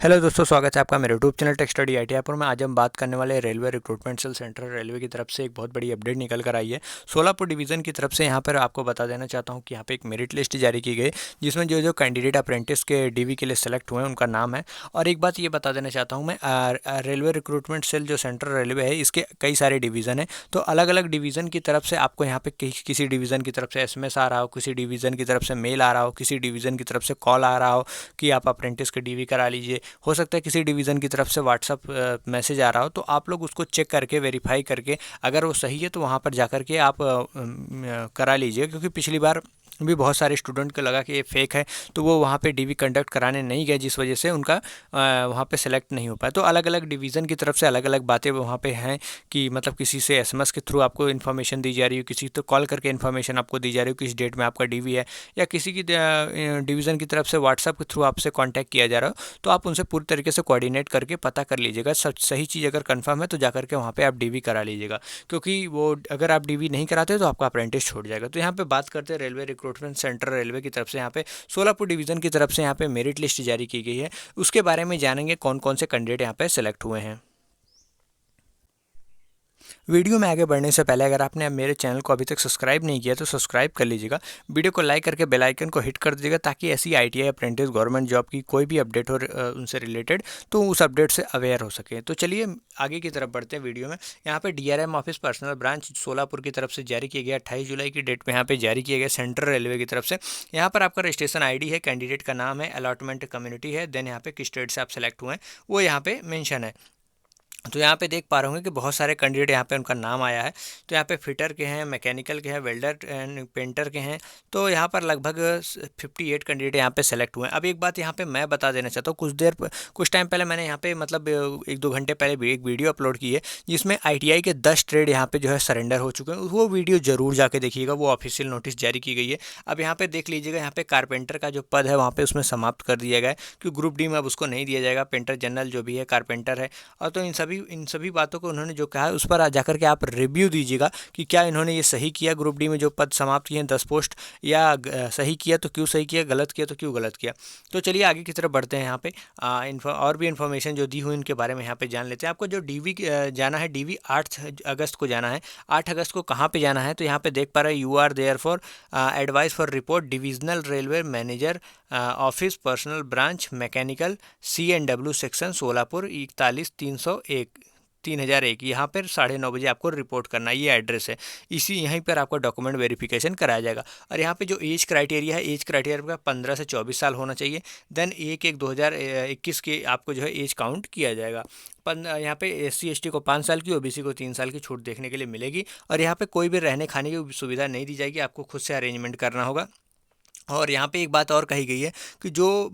Hello दोस्तों, स्वागत है आपका मेरे YouTube channel tech study ITI में। आज हम बात करने वाले हैं railway recruitment cell central railway की तरफ से एक बहुत बड़ी अपडेट निकल कर आई है। सोलापुर डिवीज़न की तरफ से यहाँ पर आपको बता देना चाहता हूँ कि यहाँ पे एक मेरिट लिस्ट जारी की गई, जिसमें जो जो कैंडिडेट अप्रेंटिस के DV के लिए सेलेक्ट हुए हैं उनका नाम है। और एक बात ये बता देना चाहता हूँ मैं, रेलवे रिक्रूटमेंट सेल जो सेंट्रल रेलवे है, इसके कई सारे डिवीज़न हैं। तो अलग अलग डिवीज़न की तरफ से आपको यहाँ पे किसी डिवीज़न की तरफ से SMS आ रहा हो, किसी डिवीज़न की तरफ से मेल आ रहा हो, किसी डिवीज़न की तरफ से कॉल आ रहा हो कि आप अप्रेंटिस के DV करा लीजिए। हो सकता है किसी डिवीज़न की तरफ से व्हाट्सअप मैसेज आ रहा हो, तो आप लोग उसको चेक करके वेरीफाई करके अगर वो सही है तो वहाँ पर जा कर के आप करा लीजिए। क्योंकि पिछली बार भी बहुत सारे स्टूडेंट को लगा कि ये फेक है, तो वो वहाँ पे DV कंडक्ट कराने नहीं गए, जिस वजह से उनका वहाँ पे सेलेक्ट नहीं हो पाया। तो अलग अलग डिवीज़न की तरफ से अलग अलग बातें वहाँ पे हैं कि मतलब किसी से SMS के थ्रू आपको इन्फॉर्मेशन दी जा रही है, किसी तो कॉल करके इन्फॉर्मेशन आपको दी जा रही है किस डेट में आपका DV है, या किसी की डिवीज़न की तरफ से व्हाट्सअप के थ्रू आपसे कॉन्टैक्ट किया जा रहा हो, तो आप उनसे पूरी तरीके से कोऑर्डिनेट करके पता कर लीजिएगा। सही चीज़ अगर कंफर्म है तो जा करके वहाँ पे आप DV करा लीजिएगा। क्योंकि वो अगर आप DV नहीं कराते तो आपका अप्रेंटिस छूट जाएगा। तो यहाँ पे बात करते हैं रेलवे रिक्रूटमेंट सेंट्रल रेलवे की तरफ से यहाँ पे सोलापुर डिवीज़न की तरफ से यहाँ पे मेरिट लिस्ट जारी की गई है। उसके बारे में जानेंगे कौन कौन से कैंडिडेट यहाँ पे सेलेक्ट हुए हैं। वीडियो में आगे बढ़ने से पहले अगर आपने मेरे चैनल को अभी तक सब्सक्राइब नहीं किया तो सब्सक्राइब कर लीजिएगा। वीडियो को लाइक करके बेल आइकन को हिट कर दीजिएगा, ताकि ऐसी ITI अप्रेंटिस गवर्नमेंट जॉब की कोई भी अपडेट हो उनसे रिलेटेड, तो उस अपडेट से अवेयर हो सके। तो चलिए आगे की तरफ बढ़ते हैं वीडियो में। यहाँ पे DRM office personal branch Solapur की तरफ से जारी किया गया, 28 जुलाई की डेट में यहाँ पे जारी किया गया सेंट्रल रेलवे की तरफ से। यहाँ पर आपका रजिस्ट्रेशन ID है, कैंडिडेट का नाम है, अलॉटमेंट कम्युनिटी है, देन यहाँ पे किस स्टेट से आप सेलेक्ट हुए हैं वो यहाँ पे मेंशन है। तो यहाँ पे देख पा रहे होंगे कि बहुत सारे कैंडिडेट यहाँ पे उनका नाम आया है। तो यहाँ पे फिटर के हैं, मैकेनिकल के हैं, वेल्डर एंड पेंटर के हैं। तो यहाँ पर लगभग 58 कैंडिडेट यहाँ पे सेलेक्ट हुए हैं। अब एक बात यहाँ पे मैं बता देना चाहता हूँ, कुछ टाइम पहले मैंने यहाँ पे मतलब 1-2 घंटे पहले भी एक वीडियो अपलोड की है, जिसमें ITI के 10 ट्रेड यहाँ पे जो है सरेंडर हो चुके हैं। वो वीडियो ज़रूर जाके देखिएगा, वो ऑफिशियल नोटिस जारी की गई है। अब यहाँ पे देख लीजिएगा, यहाँ पे कारपेंटर का जो पद है वहाँ पे उसमें समाप्त कर दिया गया है, क्योंकि ग्रुप D में अब उसको नहीं दिया जाएगा। पेंटर जनरल जो भी है कारपेंटर है। और तो इन सभी बातों को उन्होंने जो कहा है उस पर जाकर के आप रिव्यू दीजिएगा कि क्या इन्होंने ये सही किया, ग्रुप D में जो पद समाप्त किए हैं 10 पोस्ट, या सही किया तो क्यों सही किया, गलत किया तो क्यों गलत किया। तो चलिए आगे की तरफ बढ़ते हैं। यहाँ पे और भी इन्फॉर्मेशन जो दी हुई उनके बारे में यहाँ पे जान लेते हैं। आपको जो DV जाना है, DV 8 अगस्त को जाना है। 8 अगस्त को कहाँ पे जाना है, तो यहाँ पे देख पा रहे हैं, you are there for advice for report divisional railway manager office personal branch mechanical CNW section Solapur 41-301 यहाँ पर 9:30 बजे आपको रिपोर्ट करना है। ये एड्रेस है, इसी यहीं पर आपको डॉक्यूमेंट वेरिफिकेशन कराया जाएगा। और यहाँ पे जो एज क्राइटेरिया है, एज क्राइटेरिया का 15 से 24 साल होना चाहिए। देन 1/1/2021 के आपको जो है एज काउंट किया जाएगा। यहाँ पे SC ST को 5 साल की, OBC को 3 साल की छूट देखने के लिए मिलेगी। और यहाँ पे कोई भी रहने खाने की सुविधा नहीं दी जाएगी, आपको खुद से अरेंजमेंट करना होगा। और यहाँ पे एक बात और कही गई है कि जो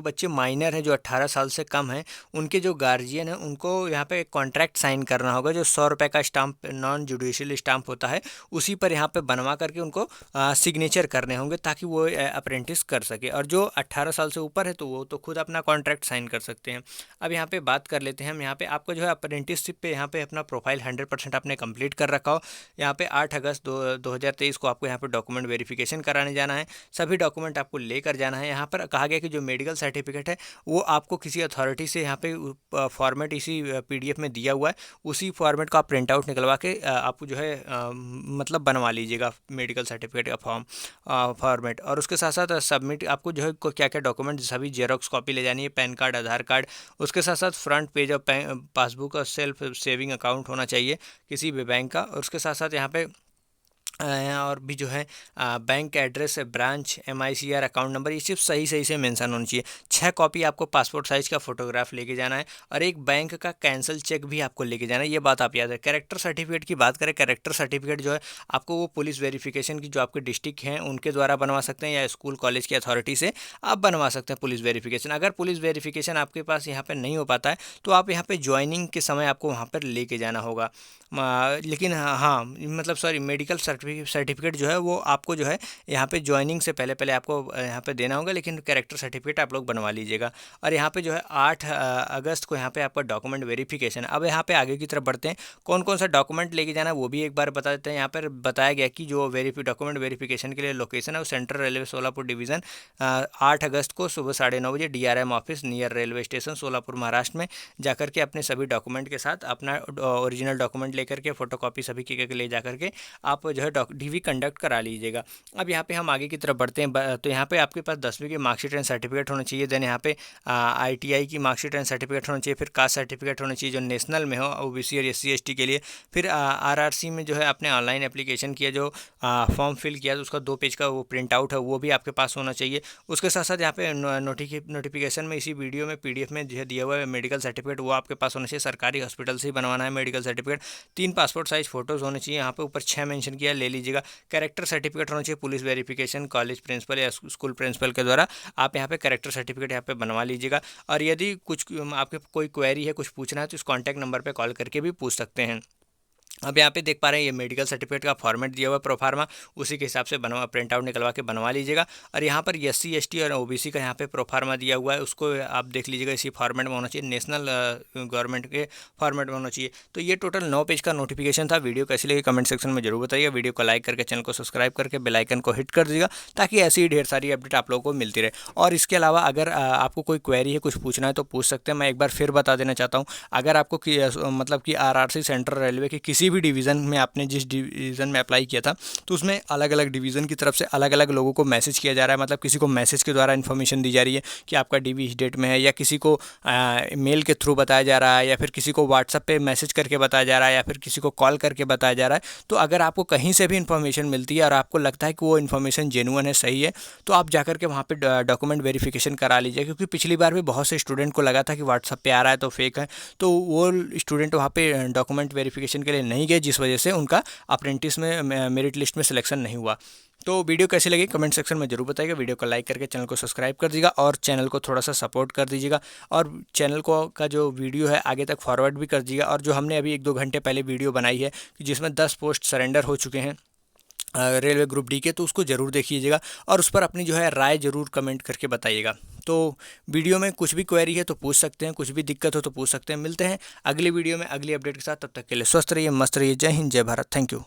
बच्चे माइनर हैं, जो 18 साल से कम हैं, उनके जो गार्जियन हैं उनको यहाँ पे कॉन्ट्रैक्ट साइन करना होगा। जो 100 रुपये का स्टाम्प, नॉन जुडिशियल स्टाम्प होता है, उसी पर यहाँ पे बनवा करके उनको सिग्नेचर करने होंगे, ताकि वो अप्रेंटिस कर सके। और जो 18 साल से ऊपर है तो वो तो खुद अपना कॉन्ट्रैक्ट साइन कर सकते हैं। अब यहाँ पे बात कर लेते हैं हम। यहाँ पे आपको जो है अप्रेंटिसशिप पे यहाँ पे अपना प्रोफाइल 100% आपने कंप्लीट कर रखा हो। यहाँ पे 8 अगस्त 2023 को आपको यहाँ पे डॉक्यूमेंट वेरिफिकेशन कराने जाना है। सभी डॉक्यूमेंट आपको लेकर जाना है। यहाँ पर कहा गया कि जो मेडिकल सर्टिफिकेट है वो आपको किसी अथॉरिटी से यहाँ पे फॉर्मेट इसी PDF में दिया हुआ है, उसी फॉर्मेट को आप प्रिंट आउट निकलवा के आपको जो है मतलब बनवा लीजिएगा मेडिकल सर्टिफिकेट का फॉर्मेट। और उसके साथ साथ सबमिट आपको जो है क्या क्या डॉक्यूमेंट, सभी जेरोक्स कॉपी ले जानी है, पैन कार्ड, आधार कार्ड। उसके साथ साथ फ्रंट पेज और पासबुक और सेल्फ सेविंग अकाउंट होना चाहिए किसी भी बैंक का। और उसके साथ साथ यहाँ पे और भी जो है bank address, branch, MICR, account number, ये सिर्फ सही से मेंशन होनी चाहिए। 6 कॉपी आपको पासपोर्ट साइज़ का फोटोग्राफ लेके जाना है, और एक बैंक का कैंसिल चेक भी आपको लेके जाना है। ये बात आप याद है। कैरेक्टर सर्टिफिकेट की बात करें, कैरेक्टर सर्टिफिकेट जो है आपको वो पुलिस वेरिफिकेशन की जो आपके डिस्ट्रिक्ट हैं उनके द्वारा बनवा सकते हैं, या स्कूल कॉलेज की अथॉरिटी से आप बनवा सकते हैं पुलिस वेरिफिकेशन। अगर पुलिस वेरिफिकेशन आपके पास यहाँ पर नहीं हो पाता है तो आप यहाँ पर ज्वाइनिंग के समय आपको वहाँ पर लेके जाना होगा। लेकिन हाँ, मतलब सॉरी, मेडिकल सर्टिफिकेट जो है वो आपको जो है यहाँ पे ज्वाइनिंग से पहले आपको यहाँ पे देना होगा, लेकिन कैरेक्टर सर्टिफिकेट आप लोग बनवा लीजिएगा। और यहाँ पे जो है 8 अगस्त को यहाँ पे आपका डॉक्यूमेंट वेरिफिकेशन। अब यहाँ पे आगे की तरफ बढ़ते हैं, कौन कौन सा डॉक्यूमेंट लेके जाना वो भी एक बार बता देते हैं। यहाँ पर बताया गया कि जो डॉक्यूमेंट वेरिफिकेशन के लिए लोकेशन है वो सेंट्रल रेलवे सोलापुर डिवीज़न 8 अगस्त को सुबह 9:30 बजे DRM office near railway station Solapur Maharashtra में जाकर के अपने सभी डॉक्यूमेंट के साथ अपना ओरिजिनल डॉक्यूमेंट लेकर के फोटोकॉपी सभी के ले जाकर के आप जो है DV कंडक्ट करा लीजिएगा। अब यहाँ पे हम आगे की तरफ बढ़ते हैं, तो यहाँ पे आपके पास 10वीं की मार्कशीट एंड सर्टिफिकेट होना चाहिए। देन यहाँ पे ITI की मार्कशीट एंड सर्टिफिकेट होना चाहिए। फिर कास्ट सर्टिफिकेट होना चाहिए जो नेशनल में हो OBC और SC ST के लिए। फिर RRC में जो है आपने ऑनलाइन एप्लीकेशन किया, जो फॉर्म फिल किया, तो उसका 2 पेज का वो प्रिंट आउट है वो भी आपके पास होना चाहिए। उसके साथ साथ यहाँ पे नोटिफिकेशन में इसी वीडियो में PDF में जो है दिया हुआ है मेडिकल सर्टिफिकेट, वो आपके पास होना चाहिए। सरकारी हॉस्पिटल से ही बनवाना है medical certificate. 3 passport size photos होने चाहिए। यहाँ पे ऊपर 6 मेंशन किया, ले लीजिएगा। कैरेक्टर सर्टिफिकेट होना चाहिए पुलिस वेरिफिकेशन, कॉलेज प्रिंसिपल या स्कूल प्रिंसिपल के द्वारा आप यहाँ पे कैरेक्टर सर्टिफिकेट यहाँ पे बनवा लीजिएगा। और यदि कुछ आपके कोई क्वेरी है, कुछ पूछना है, तो इस कॉन्टैक्ट नंबर पर कॉल करके भी पूछ सकते हैं। अब यहाँ पे देख पा रहे हैं ये मेडिकल सर्टिफिकेट का फॉर्मेट दिया हुआ है प्रोफार्मा, उसी के हिसाब से प्रिंट आउट निकलवा के बनवा लीजिएगा। और यहाँ पर SC ST और OBC का यहाँ पे प्रोफार्मा दिया हुआ है, उसको आप देख लीजिएगा, इसी फॉर्मेट में होना चाहिए, नेशनल गवर्नमेंट के फॉर्मेट में होना चाहिए। तो ये टोटल 9 पेज का नोटिफिकेशन था। वीडियो कैसी लगी कमेंट सेक्शन में जरूर बताइएगा। वीडियो को लाइक करके चैनल को सब्सक्राइब करके बेल आइकन को हिट कर दीजिएगा, ताकि ऐसी ही ढेर सारी अपडेट आप लोगों को मिलती रहे। और इसके अलावा अगर आपको कोई क्वेरी है, कुछ पूछना है, तो पूछ सकते हैं। मैं एक बार फिर बता देना चाहता हूँ, अगर आपको मतलब कि RRC सेंट्रल रेलवे के किसी भी डिवीज़न में आपने जिस डिवीज़न में अप्लाई किया था, तो उसमें अलग अलग डिवीज़न की तरफ से अलग अलग लोगों को मैसेज किया जा रहा है। मतलब किसी को मैसेज के द्वारा इन्फॉर्मेशन दी जा रही है कि आपका DV इस डेट में है, या किसी को मेल के थ्रू बताया जा रहा है, या फिर किसी को व्हाट्सएप पे मैसेज करके बताया जा रहा है, या फिर किसी को कॉल करके बताया जा रहा है। तो अगर आपको कहीं से भी इन्फॉर्मेशन मिलती है और आपको लगता है कि वो इन्फॉर्मेशन जेन्युइन है, सही है, तो आप जाकर के वहाँ पे डॉक्यूमेंट वेरिफिकेशन करा लीजिए। क्योंकि पिछली बार भी बहुत से स्टूडेंट को लगा था कि व्हाट्सएप पे आ रहा है तो फेक है, तो वो स्टूडेंट वहाँ पे डॉक्यूमेंट वेरिफिकेशन के लिए नहीं गए, जिस वजह से उनका अप्रेंटिस में मेरिट लिस्ट में सिलेक्शन नहीं हुआ। तो वीडियो कैसी लगी कमेंट सेक्शन में जरूर बताइएगा। वीडियो को लाइक करके चैनल को सब्सक्राइब कर दीजिएगा, और चैनल को थोड़ा सा सपोर्ट कर दीजिएगा, और चैनल को का जो वीडियो है आगे तक फॉरवर्ड भी कर दीजिएगा। और जो हमने अभी 1-2 घंटे पहले वीडियो बनाई है जिसमें 10 पोस्ट सरेंडर हो चुके हैं रेलवे ग्रुप D के, तो उसको ज़रूर देखिएगा और उस पर अपनी जो है राय ज़रूर कमेंट करके बताइएगा। तो वीडियो में कुछ भी क्वेरी है तो पूछ सकते हैं, कुछ भी दिक्कत हो तो पूछ सकते हैं। मिलते हैं अगली वीडियो में अगली अपडेट के साथ, तब तक के लिए स्वस्थ रहिए, मस्त रहिए। जय हिंद, जय भारत, थैंक यू।